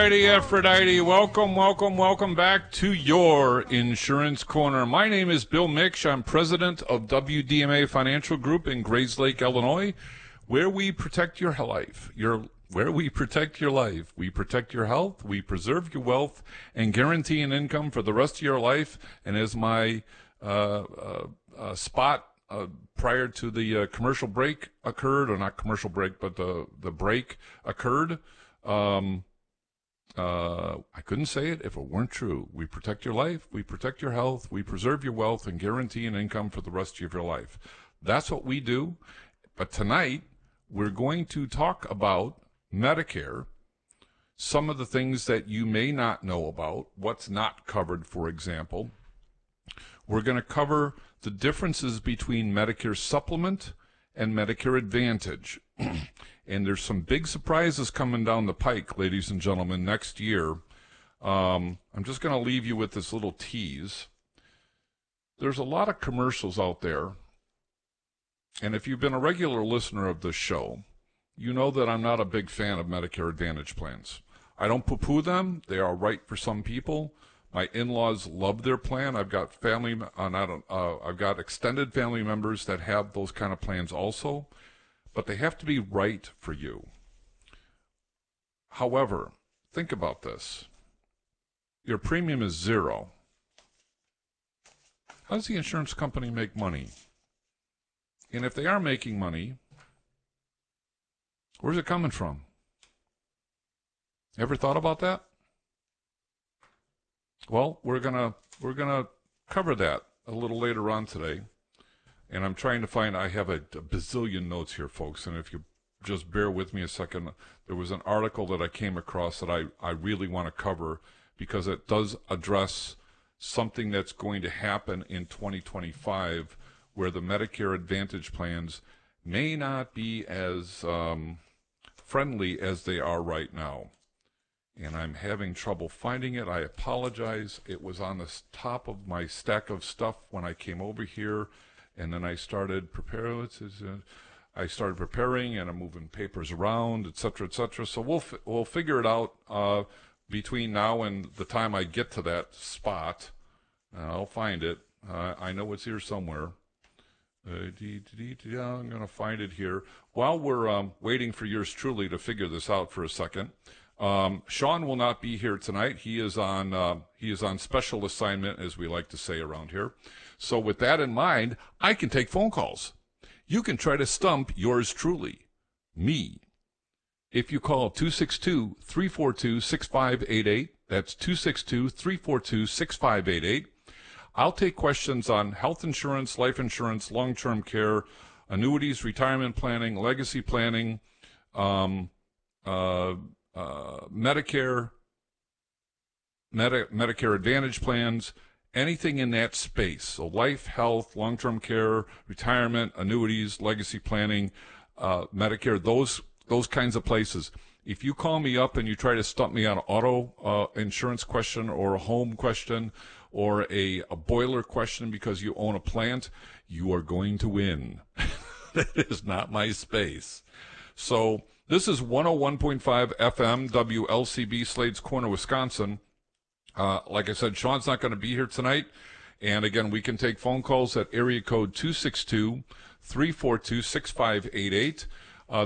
Aphrodite. Welcome back to your Insurance Corner. My name is Bill Miksch. I'm president of WDMA Financial Group in Grayslake, Illinois, where we protect your life. We protect your life. We protect your health. We preserve your wealth and guarantee an income for the rest of your life. And as my spot prior to the commercial break occurred, or not commercial break, but the break occurred, I couldn't say it if it weren't true. We protect your life, we protect your health, we preserve your wealth, and guarantee an income for the rest of your life. That's what we do. But tonight, we're going to talk about Medicare, some of the things that you may not know about, what's not covered, for example. We're going to cover the differences between Medicare Supplement and Medicare Advantage. And there's some big surprises coming down the pike, ladies and gentlemen, next year. I'm just going to leave you with this little tease. There's a lot of commercials out there. And if you've been a regular listener of this show, you know that I'm not a big fan of Medicare Advantage plans. I don't poo-poo them. They are right for some people. My in-laws love their plan. I've got I've got extended family members that have those kind of plans also. But they have to be right for you. However, think about this. Your premium is $0. How does the insurance company make money? And if they are making money, where's it coming from? Ever thought about that? Well, we're gonna cover that a little later on today. And I'm trying to find, I have a bazillion notes here, folks, and if you just bear with me a second, there was an article that I came across that I really want to cover because it does address something that's going to happen in 2025 where the Medicare Advantage plans may not be as friendly as they are right now. And I'm having trouble finding it. I apologize. It was on the top of my stack of stuff when I came over here. And then I started preparing, and I'm moving papers around, et cetera, et cetera. So we'll figure it out between now and the time I get to that spot. I'll find it. I know it's here somewhere. I'm going to find it here. While we're waiting for yours truly to figure this out for a second, Sean will not be here tonight. He is on special assignment, as we like to say around here. So with that in mind, I can take phone calls. You can try to stump yours truly, me. If you call 262-342-6588, that's 262-342-6588. I'll take questions on health insurance, life insurance, long-term care, annuities, retirement planning, legacy planning, Medicare Advantage plans, anything in that space. So life, health, long-term care, retirement, annuities, legacy planning, Medicare, those kinds of places. If you call me up and you try to stump me on an auto insurance question or a home question or a boiler question because you own a plant, you are going to win. That is not my space. So this is 101.5 FM, WLCB, Slade's Corner, Wisconsin. Like I said, Sean's not going to be here tonight. And again, we can take phone calls at area code 262-342-6588.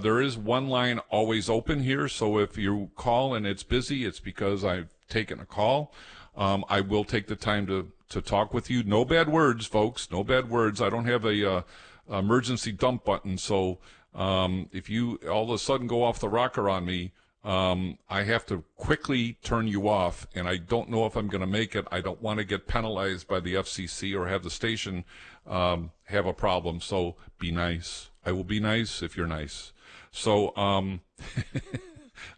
There is one line always open here, so if you call and it's busy, it's because I've taken a call. I will take the time to talk with you. No bad words, folks. No bad words. I don't have a emergency dump button, so if you all of a sudden go off the rocker on me, I have to quickly turn you off, and I don't know if I'm going to make it. I don't want to get penalized by the FCC or have the station have a problem. So be nice. I will be nice if you're nice. So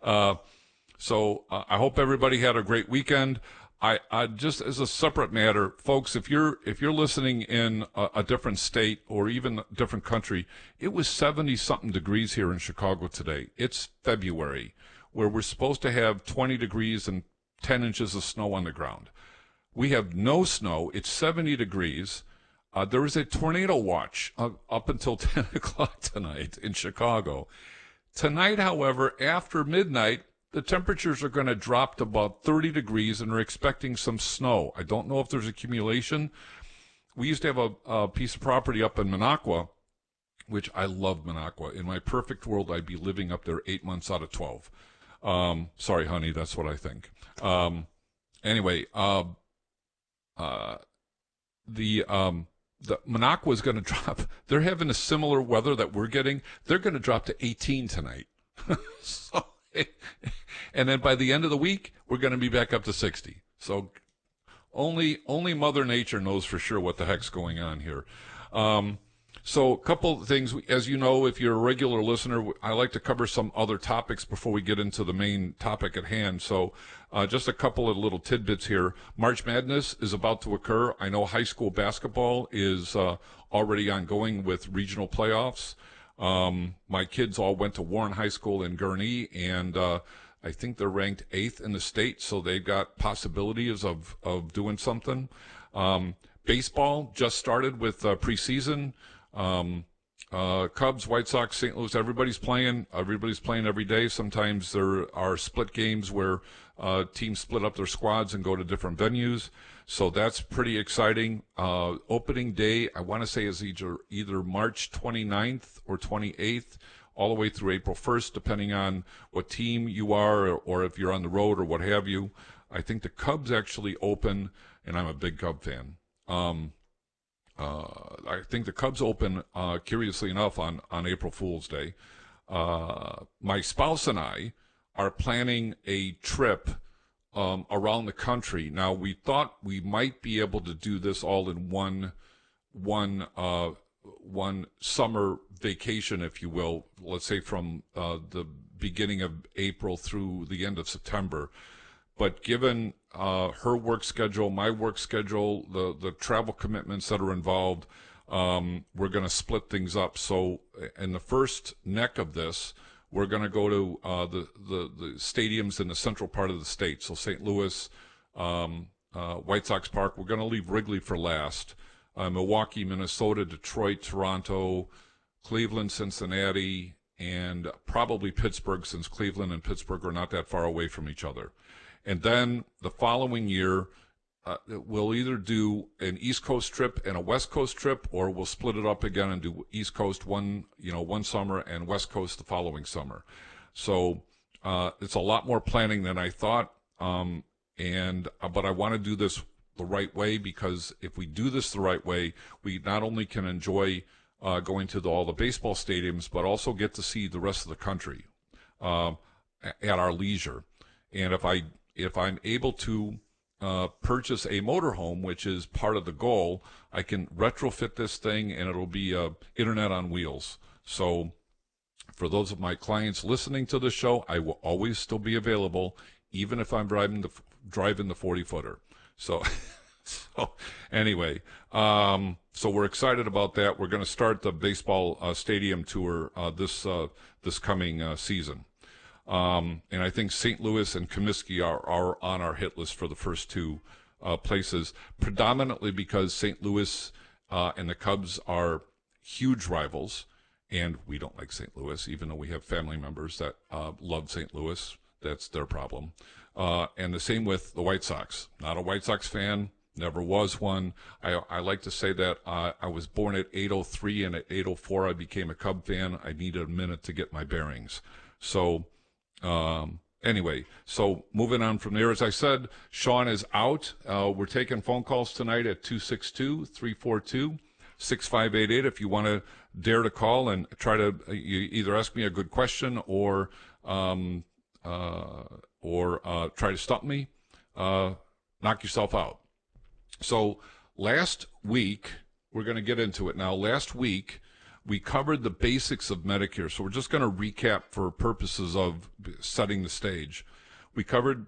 I hope everybody had a great weekend. I just as a separate matter, folks, if you're listening in a different state or even a different country, it was 70-something degrees here in Chicago today. It's February, where we're supposed to have 20 degrees and 10 inches of snow on the ground. We have no snow. It's 70 degrees. There is a tornado watch up until 10 o'clock tonight in Chicago. Tonight, however, after midnight, the temperatures are going to drop to about 30 degrees, and we're expecting some snow. I don't know if there's accumulation. We used to have a piece of property up in Minocqua, which I love Minocqua. In my perfect world, I'd be living up there 8 months out of 12. Sorry, honey, that's what I think. Anyway, the Minocqua is going to drop. They're having a similar weather that we're getting. They're going to drop to 18 tonight. So, and then by the end of the week, we're going to be back up to 60. So only Mother Nature knows for sure what the heck's going on here. So a couple of things, as you know, if you're a regular listener, I like to cover some other topics before we get into the main topic at hand. So just a couple of little tidbits here. March Madness is about to occur. I know high school basketball is already ongoing with regional playoffs. My kids all went to Warren High School in Gurnee, and I think they're ranked 8th in the state, so they've got possibilities of doing something. Baseball just started with preseason. Cubs, White Sox, St. Louis, everybody's playing every day. Sometimes there are split games where teams split up their squads and go to different venues. So that's pretty exciting. Opening day, I want to say, is either March 29th or 28th, all the way through April 1st, depending on what team you are or if you're on the road or what have you. I think the Cubs actually open, and I'm a big Cub fan. I think the Cubs open, curiously enough, on April Fool's Day. My spouse and I are planning a trip around the country. Now, we thought we might be able to do this all in one summer vacation, if you will, let's say from the beginning of April through the end of September. But given her work schedule, my work schedule, the travel commitments that are involved, we're going to split things up. So in the first neck of this, we're going to go to the stadiums in the central part of the state. So St. Louis, White Sox Park. We're going to leave Wrigley for last. Milwaukee, Minnesota, Detroit, Toronto, Cleveland, Cincinnati, and probably Pittsburgh, since Cleveland and Pittsburgh are not that far away from each other. And then the following year, we'll either do an East Coast trip and a West Coast trip, or we'll split it up again and do East Coast one summer and West Coast the following summer. So it's a lot more planning than I thought, but I want to do this the right way, because if we do this the right way, we not only can enjoy going to all the baseball stadiums, but also get to see the rest of the country at our leisure. And if I'm able to purchase a motorhome, which is part of the goal, I can retrofit this thing, and it'll be internet on wheels. So for those of my clients listening to the show, I will always still be available, even if I'm driving the 40-footer. So anyway, so we're excited about that. We're going to start the baseball stadium tour this coming season. And I think St. Louis and Comiskey are on our hit list for the first two places, predominantly because St. Louis and the Cubs are huge rivals, and we don't like St. Louis, even though we have family members that love St. Louis. That's their problem. And the same with the White Sox. Not a White Sox fan, never was one. I like to say that I was born at 8:03, and at 8:04 I became a Cub fan. I needed a minute to get my bearings. So anyway, so moving on from there, as I said, Sean is out. We're taking phone calls tonight at 262-342-6588. If you want to dare to call and try to either ask me a good question or try to stump me, knock yourself out. So last week, we're going to get into it now. Last week, we covered the basics of Medicare, so we're just going to recap for purposes of setting the stage. We covered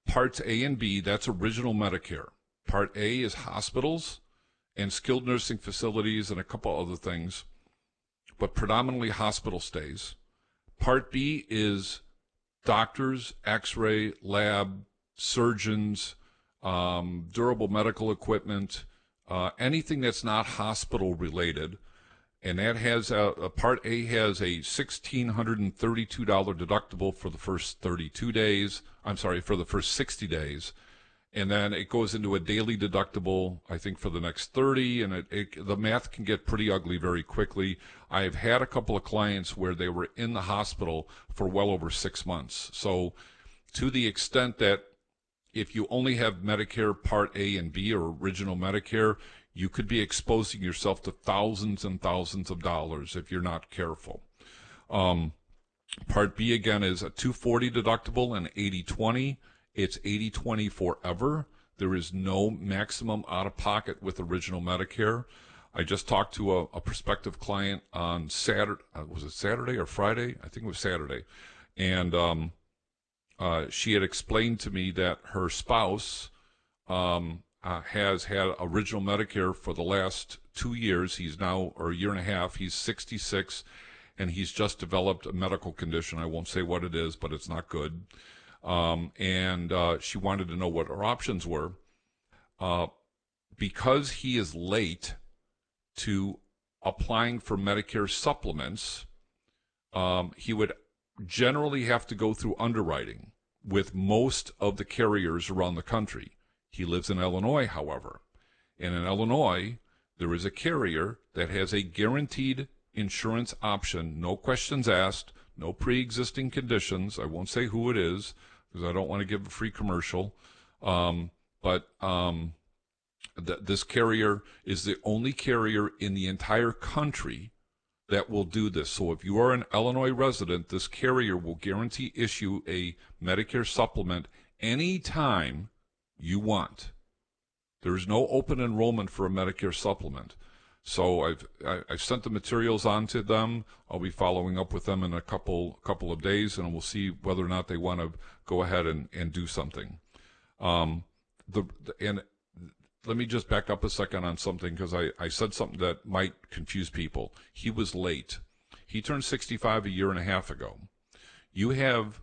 Parts A and B, that's original Medicare. Part A is hospitals and skilled nursing facilities and a couple other things, but predominantly hospital stays. Part B is doctors, x-ray, lab, surgeons, durable medical equipment, anything that's not hospital related. and that has a Part A has a $1,632 deductible for the first 32 days. I'm sorry, for the first 60 days. And then it goes into a daily deductible, I think, for the next 30, and the math can get pretty ugly very quickly. I've had a couple of clients where they were in the hospital for well over 6 months. So to the extent that if you only have Medicare Part A and B or Original Medicare, you could be exposing yourself to thousands and thousands of dollars if you're not careful. Part B, again, is a $240 deductible and 80/20. It's 80/20 forever. There is no maximum out-of-pocket with Original Medicare. I just talked to a prospective client on Saturday. Was it Saturday or Friday? I think it was Saturday. And she had explained to me that her spouse has had Original Medicare for the last 2 years. He's now, or a year and a half, he's 66, and he's just developed a medical condition. I won't say what it is, but it's not good. And she wanted to know what her options were. Because he is late to applying for Medicare Supplements, he would generally have to go through underwriting with most of the carriers around the country. He lives in Illinois, however. And in Illinois, there is a carrier that has a guaranteed insurance option, no questions asked, no pre-existing conditions. I won't say who it is because I don't want to give a free commercial. This carrier is the only carrier in the entire country that will do this. So if you are an Illinois resident, this carrier will guarantee issue a Medicare supplement anytime you want. There is no open enrollment for a Medicare supplement. So I've sent the materials on to them. I'll be following up with them in a couple of days, and we'll see whether or not they want to go ahead and do something. And let me just back up a second on something, because I said something that might confuse people. He was late. He turned 65 a year and a half ago. You have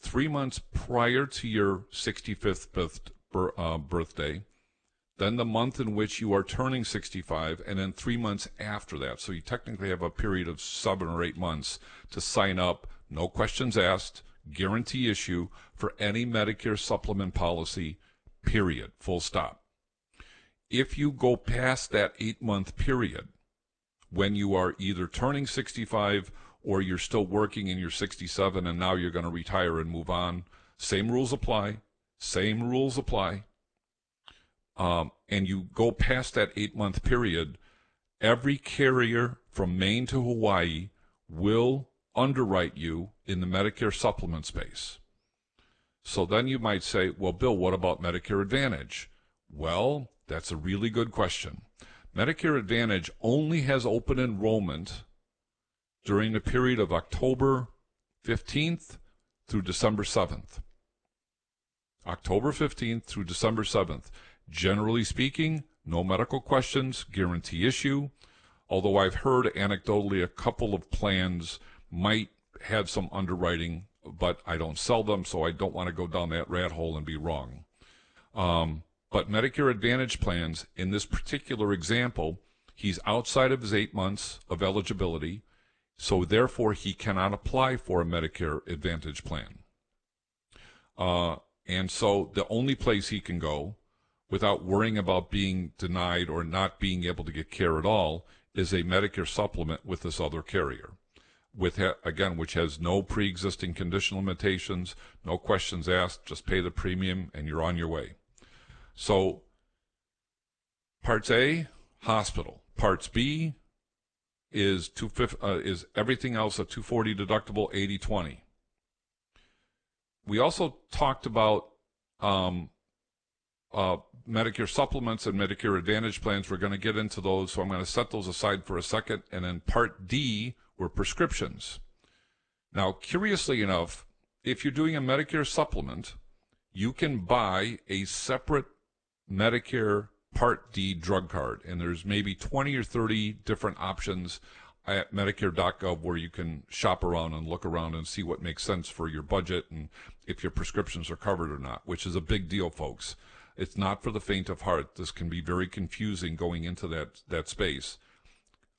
3 months prior to your 65th birthday, then the month in which you are turning 65, and then 3 months after that. So you technically have a period of 7 or 8 months to sign up, no questions asked, guarantee issue for any Medicare supplement policy, period, full stop. If you go past that 8-month period, when you are either turning 65 or you're still working and you're 67 and now you're going to retire and move on, same rules apply, and you go past that 8-month period, every carrier from Maine to Hawaii will underwrite you in the Medicare supplement space. So then you might say, well, Bill, what about Medicare Advantage? Well, that's a really good question. Medicare Advantage only has open enrollment during the period of October 15th through December 7th. October 15th through December 7th. Generally speaking, no medical questions, guarantee issue, although I've heard anecdotally a couple of plans might have some underwriting, but I don't sell them, so I don't want to go down that rat hole and be wrong. But Medicare Advantage plans, in this particular example, he's outside of his 8 months of eligibility, so therefore he cannot apply for a Medicare Advantage plan. And so the only place he can go without worrying about being denied or not being able to get care at all is a Medicare supplement with this other carrier, which has no pre-existing condition limitations, no questions asked, just pay the premium and you're on your way. So Parts A, hospital. Parts B is everything else a $240 deductible, 80/20. We also talked about Medicare supplements and Medicare Advantage plans. We're going to get into those, so I'm going to set those aside for a second. And then Part D were prescriptions. Now, curiously enough, if you're doing a Medicare supplement, you can buy a separate Medicare Part D drug card, and there's maybe 20 or 30 different options at Medicare.gov where you can shop around and look around and see what makes sense for your budget and if your prescriptions are covered or not, which is a big deal, folks. It's not for the faint of heart. This can be very confusing going into that space.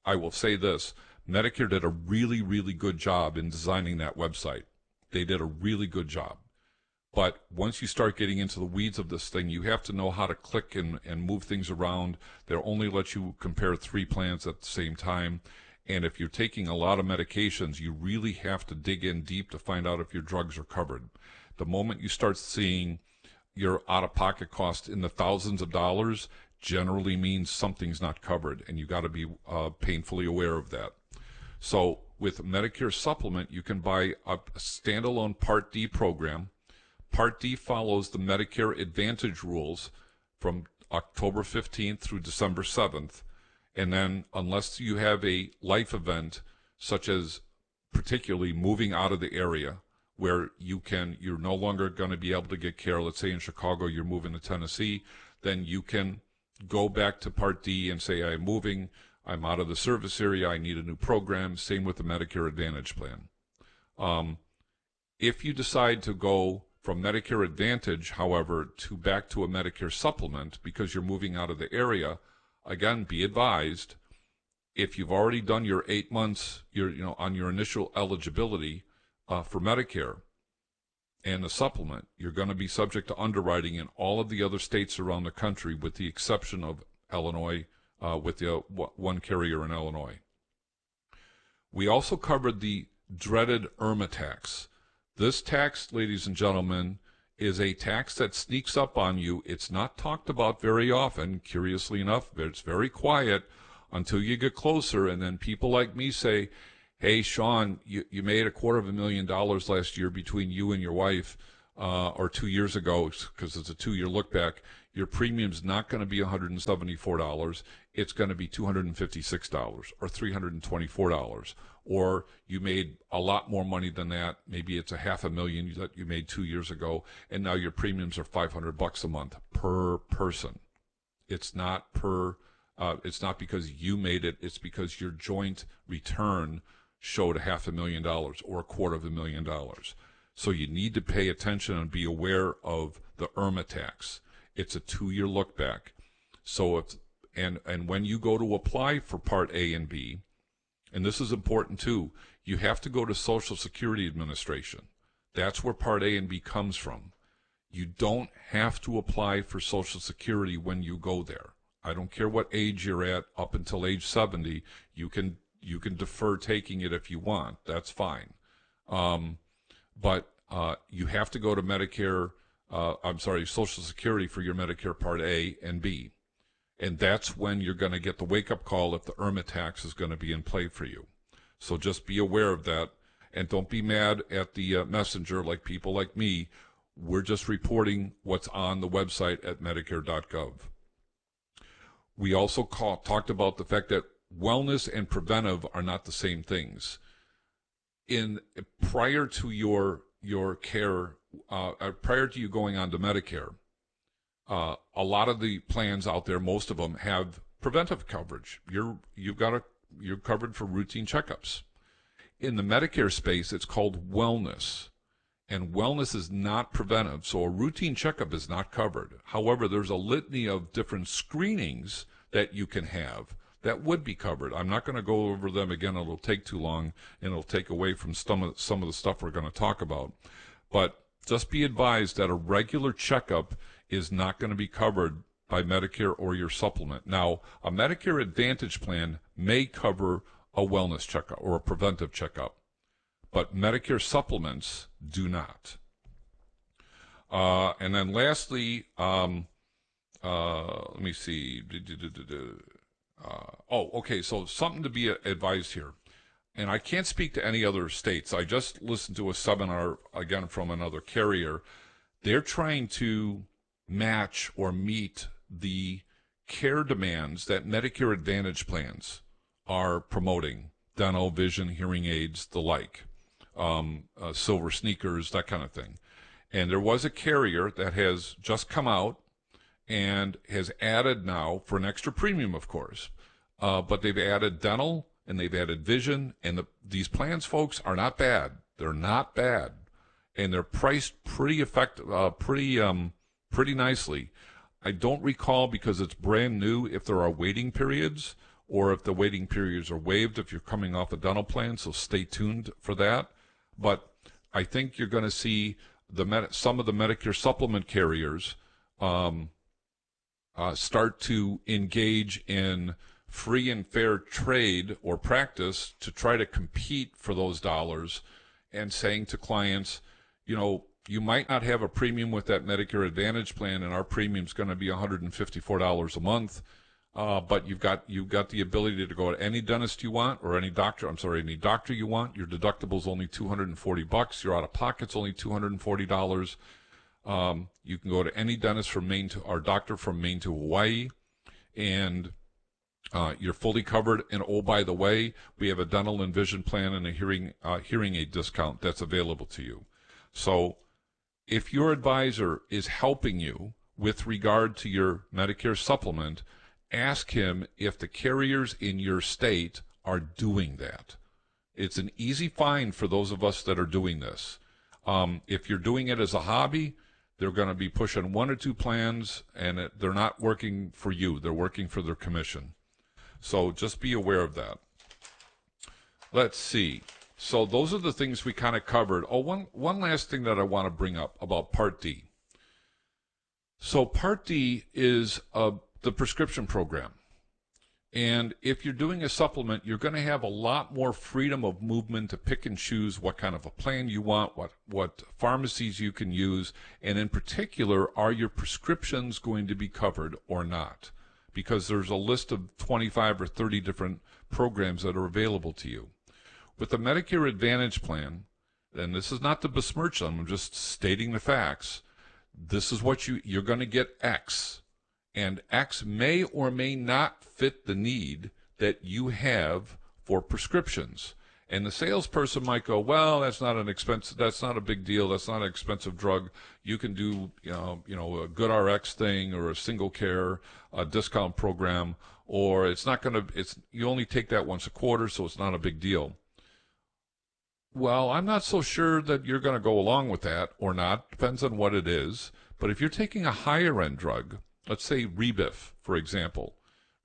I will say this, Medicare did a really, really good job in designing that website. They did a really good job. But once you start getting into the weeds of this thing, you have to know how to click and move things around. They'll only let you compare 3 plans at the same time. And if you're taking a lot of medications, you really have to dig in deep to find out if your drugs are covered. The moment you start seeing your out-of-pocket cost in the thousands of dollars, generally means something's not covered, and you got to be painfully aware of that. So with Medicare Supplement, you can buy a standalone Part D program. Part D follows the Medicare Advantage rules from October 15th through December 7th. And then unless you have a life event, such as particularly moving out of the area where you're no longer going to be able to get care, let's say in Chicago you're moving to Tennessee, then you can go back to Part D and say, I'm moving, I'm out of the service area, I need a new program. Same with the Medicare Advantage plan. If you decide to go from Medicare Advantage, however, back to a Medicare Supplement because you're moving out of the area, again, be advised, if you've already done your 8 months, on your initial eligibility for Medicare and the supplement, you're going to be subject to underwriting in all of the other states around the country, with the exception of Illinois, with the one carrier in Illinois. We also covered the dreaded IRMA tax. This tax, ladies and gentlemen, is a tax that sneaks up on you. It's not talked about very often, curiously enough. It's very quiet until you get closer, and then people like me say, hey, Sean, you made $250,000 last year between you and your wife, or 2 years ago, because it's a 2-year look back. Your premium's not going to be $174. It's going to be $256 or $324. Or you made a lot more money than that. Maybe it's $500,000 that you made 2 years ago, and now your premiums are $500 a month per person. It's not it's not because you made it. It's because your joint return showed $500,000 or $250,000. So you need to pay attention and be aware of the IRMA tax. It's a 2-year look back. So and when you go to apply for Part A and B, and this is important too, you have to go to Social Security Administration. That's where Part A and B comes from. You don't have to apply for Social Security when you go there. I don't care what age you're at, up until age 70, you can defer taking it if you want. That's fine. But you have to go to Social Security for your Medicare Part A and B. And that's when you're going to get the wake-up call if the IRMA tax is going to be in play for you. So just be aware of that, and don't be mad at the messenger like people like me. We're just reporting what's on the website at Medicare.gov. We also talked about the fact that wellness and preventive are not the same things. Prior to your care, prior to you going on to Medicare, a lot of the plans out there, most of them, have preventive coverage. You're covered for routine checkups. In the Medicare space, it's called wellness, and wellness is not preventive, so a routine checkup is not covered. However, there's a litany of different screenings that you can have that would be covered. I'm not going to go over them again. It'll take too long, and it'll take away from some of the stuff we're going to talk about. But just be advised that a regular checkup is not going to be covered by Medicare or your supplement. Now, a Medicare Advantage plan may cover a wellness checkup or a preventive checkup, but Medicare supplements do not. And then lastly, let me see. So something to be advised here. And I can't speak to any other states. I just listened to a seminar, again, from another carrier. They're trying to match or meet the care demands that Medicare Advantage plans are promoting: dental, vision, hearing aids, the like, silver sneakers, that kind of thing. And there was a carrier that has just come out and has added now, for an extra premium, of course, but they've added dental and they've added vision, and these plans, folks, are not bad. They're not bad, and they're priced pretty nicely. I don't recall, because it's brand new, if there are waiting periods or if the waiting periods are waived if you're coming off a dental plan, so stay tuned for that. But I think you're going to see some of the Medicare supplement carriers start to engage in free and fair trade or practice to try to compete for those dollars, and saying to clients, you know, you might not have a premium with that Medicare Advantage plan, and our premium's going to be $154 a month, but you've got the ability to go to any dentist you want, or any doctor you want. Your deductible's only $240. Your out-of-pocket's only $240. You can go to any dentist from Maine to our doctor from Maine to Hawaii, and you're fully covered. And oh, by the way, we have a dental and vision plan and a hearing aid discount that's available to you. So if your advisor is helping you with regard to your Medicare supplement, ask him if the carriers in your state are doing that. It's an easy find for those of us that are doing this. If you're doing it as a hobby, they're going to be pushing one or two plans, and they're not working for you. They're working for their commission. So just be aware of that. Let's see. So those are the things we kind of covered. Oh, one last thing that I want to bring up about Part D. So Part D is the prescription program. And if you're doing a supplement, you're going to have a lot more freedom of movement to pick and choose what kind of a plan you want, what pharmacies you can use, and in particular, are your prescriptions going to be covered or not? Because there's a list of 25 or 30 different programs that are available to you. With the Medicare Advantage plan, and this is not to besmirch them, I'm just stating the facts, this is what you're going to get X. And X may or may not fit the need that you have for prescriptions. And the salesperson might go, well, that's not a big deal, that's not an expensive drug. You can do a good RX thing, or a single care, a discount program, or you only take that once a quarter, so it's not a big deal. Well, I'm not so sure that you're going to go along with that or not. Depends on what it is. But if you're taking a higher end drug, let's say Rebif, for example.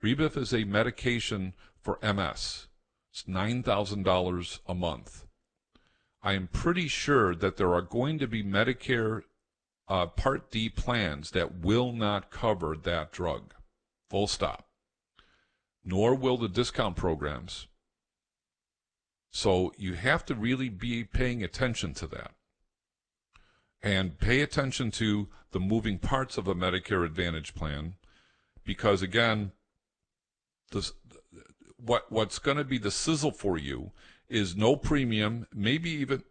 Rebif is a medication for MS. It's $9,000 a month. I am pretty sure that there are going to be Medicare Part D plans that will not cover that drug. Full stop. Nor will the discount programs. So you have to really be paying attention to that. And pay attention to the moving parts of a Medicare Advantage plan, because again, what's going to be the sizzle for you is no premium, maybe even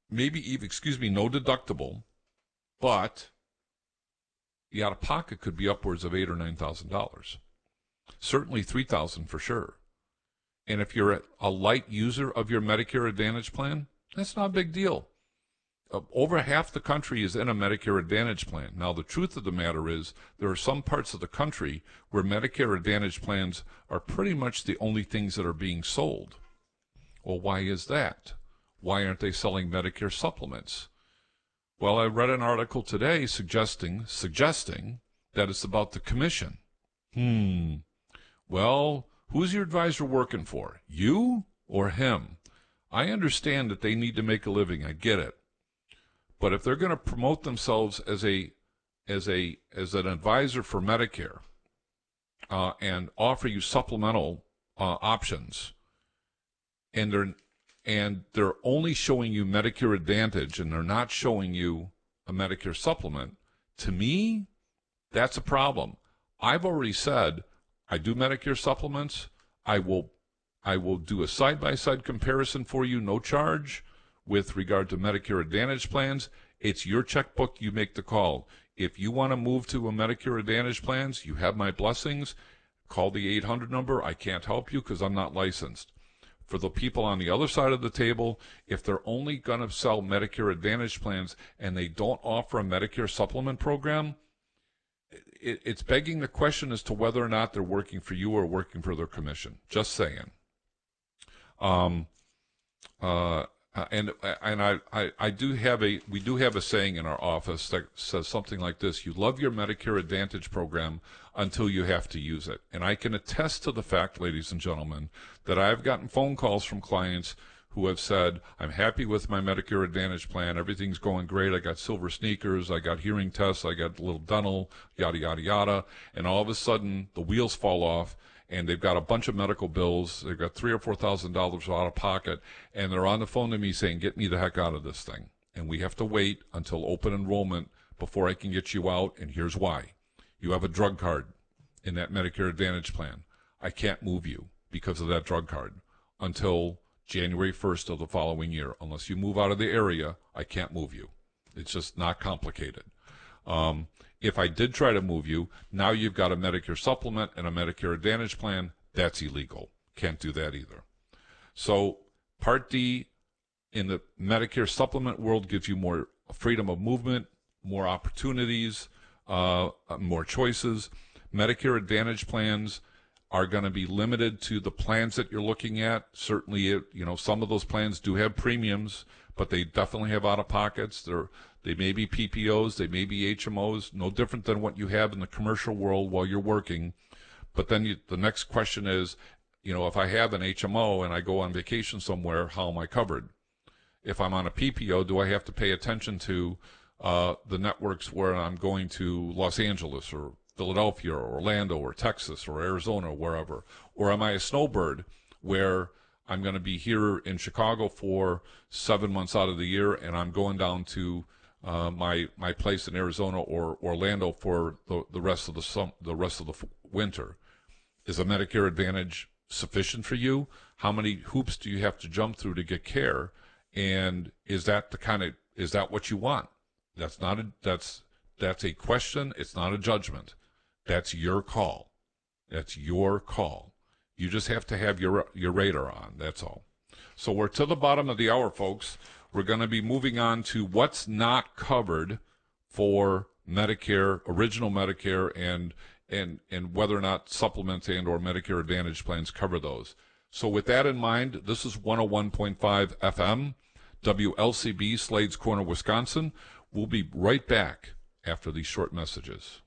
no deductible, but the out-of-pocket could be upwards of $8,000 or $9,000. Certainly $3,000 for sure. And if you're a light user of your Medicare Advantage plan, that's not a big deal. Over half the country is in a Medicare Advantage plan. Now, the truth of the matter is there are some parts of the country where Medicare Advantage plans are pretty much the only things that are being sold. Well, why is that? Why aren't they selling Medicare supplements? Well, I read an article today suggesting that it's about the commission. Well, who's your advisor working for? You or him? I understand that they need to make a living. I get it. But if they're going to promote themselves as an advisor for Medicare and offer you supplemental options, and they're only showing you Medicare Advantage and they're not showing you a Medicare supplement, to me, that's a problem. I've already said I do Medicare supplements. I will do a side-by-side comparison for you, no charge. With regard to Medicare Advantage plans, it's your checkbook, you make the call. If you want to move to a Medicare Advantage plans, you have my blessings. Call the 800 number. I can't help you because I'm not licensed. For the people on the other side of the table, if they're only going to sell Medicare Advantage plans and they don't offer a Medicare supplement program, it's begging the question as to whether or not they're working for you or working for their commission. Just saying. I do have we do have a saying in our office that says something like this: you love your Medicare Advantage program until you have to use it. And I can attest to the fact, ladies and gentlemen, that I've gotten phone calls from clients who have said, I'm happy with my Medicare Advantage plan, everything's going great, I got silver sneakers, I got hearing tests, I got a little dental, yada yada yada, and all of a sudden the wheels fall off and they've got a bunch of medical bills, they've got $3,000 or $4,000 out of pocket, and they're on the phone to me saying, get me the heck out of this thing. And we have to wait until open enrollment before I can get you out, and here's why. You have a drug card in that Medicare Advantage plan. I can't move you because of that drug card until January 1st of the following year. Unless you move out of the area, I can't move you. It's just not complicated. If I did try to move you, now you've got a Medicare Supplement and a Medicare Advantage plan. That's illegal. Can't do that either. So Part D in the Medicare Supplement world gives you more freedom of movement, more opportunities, more choices. Medicare Advantage plans are going to be limited to the plans that you're looking at. Certainly, some of those plans do have premiums, but they definitely have out-of-pockets. They may be PPOs, they may be HMOs, no different than what you have in the commercial world while you're working. But then the next question is, if I have an HMO and I go on vacation somewhere, how am I covered? If I'm on a PPO, do I have to pay attention to the networks where I'm going to Los Angeles or Philadelphia or Orlando or Texas or Arizona or wherever? Or am I a snowbird where I'm going to be here in Chicago for 7 months out of the year and I'm going down to my place in Arizona or Orlando for the rest of the winter? Is a Medicare Advantage sufficient for you? How many hoops do you have to jump through to get care? And is that what you want? That's a question. It's not a judgment. That's your call. That's your call. You just have to have your radar on. That's all. So we're to the bottom of the hour, folks. We're going to be moving on to what's not covered for Medicare, original Medicare, and whether or not supplements and or Medicare Advantage plans cover those. So with that in mind, this is 101.5 FM, WLCB, Slade's Corner, Wisconsin. We'll be right back after these short messages.